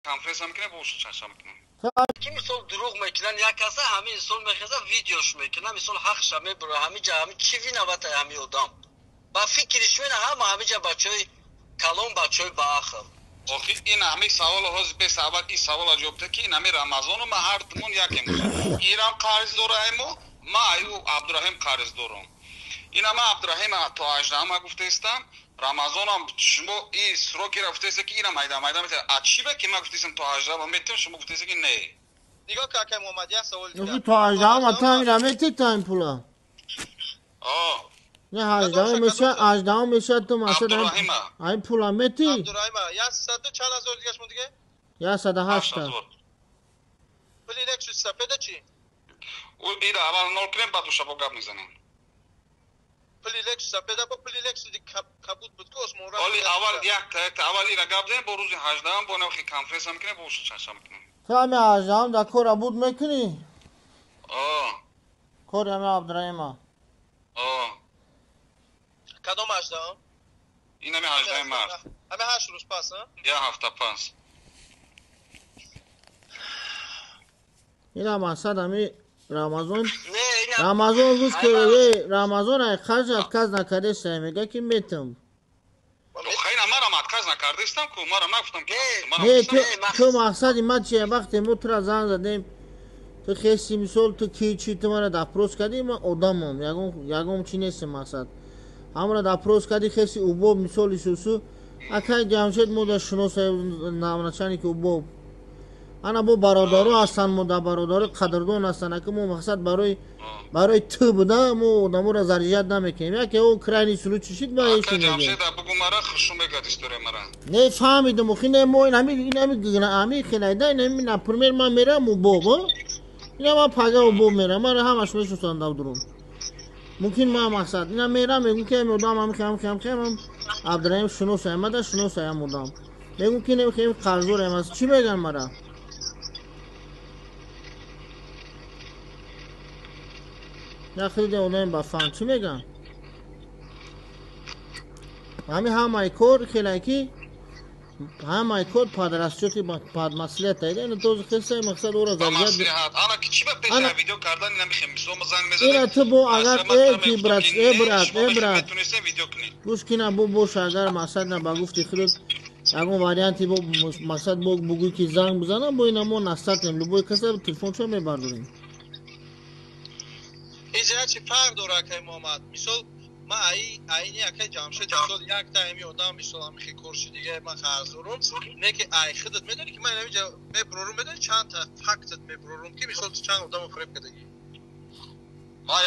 конференция میکنه با چشم میکنه کی مثال دروغ میکنن یا کسا همین مثال میخواد ویدیوش میکنن مثال حق شمه برای همه جا همه چی وینابت همه آدم با فکرش میکنه همه جا بچهای کلام بچهای با آخر آخه این همه سوال هاست به سبب این سوال جواب ده که این همه رمضان ما هر تمون یکیم ایران قرض داره ما ایو عبدالرحیم قرض دارم این همه عبدالرحیم تا 18 ما گفته استم رمضان هم شما این سروکی رفته است که اینا میدم میتونه اچیبه که ما گفته استم تا 18 ما میتونم شما گفته است که نه نگاه که محمد یا سوال دیگه تا 18 ما تا میرم میتی تایم پولا نه 18 میشه 18 میشه تو مثلا این پولا میتی عبدالرحیم یا 100 چند هزار دیگه شما دیگه یا 108 ولی لکس سفید چی این اول نول کنیم بعد شب گپ میزنیم پلیلکس سفید با پلیلکس دی کبود بود که اسمون را ولی اول یک تا اول این گپ زدیم با روز 18 با نوخی کنفرانس میکنه با چشم میکنه تو همه 18 در کور بود میکنی کور همه عبدالرحیم کدام 18 این همه 18 مرد همه 8 روز پس یا هفته پس این هم اصلا همه رمضان روز که رمضان خرج از کس نکرده است میگه که میتم خیلی مرا متکز نکرده استم که مرا نگفتم که تو مقصد ما چیه وقتی ما تو را زن زدیم تو خیسی مثال تو کی چی تو مرا دپروس کردی من آدمم یگم چی نیست مقصد همرا دپروس کردی خیسی اوبو مثال سوسو اکای جمشید مو شناس نامنشانی که اوبو انا بو برادرو هستن مو برادر قدردان هستن که مو مقصد برای تو بوده مو آدمو را زرجت نمیکنیم یکی او کرانی سلو چشید با ایشی نگه جمشید بگو مرا خشوم بگد استوری مرا نه فهمیدم خیلی مو این همی خیلی ده این پرمیر من میرم مو بابا اینا ما پاگه و بو میرم من همش میشوستن دو درون ممکن ما مقصد اینا میرم میگم که مردم هم خیم عبدالرحیم شنوس احمد شنوس احمد مردم میگم که نمیخویم قرضور احمد چی میگن مرا یا خیلی اونم با فهم چی میگن همه کور خیلی کی همه کور پادرشتی پاد مسئولیت داره این تو خیلی مقصد او را زرجت انا که چی به پیش ویدیو کردن نمیخوام میسوم زنگ میزنم اینا تو بو اگر کی برات گوش کینا بوش اگر مقصد نه با گفتی خیلی اگه واریانتی بو مقصد بگوی که زنگ بزنم با اینا ما نستیم لبوی کسا تلفن چه میبردیم اینجا چی فرق داره که محمد مثال ما اینی اکای جمشید مثال یک تا همی آدم مثال همی کورشی دیگه من قرض دارم نه که ای خودت میدونی که من اینجا میبرم میدونی چند تا فکتت میبرم که مثال چند آدم فریب کردی ما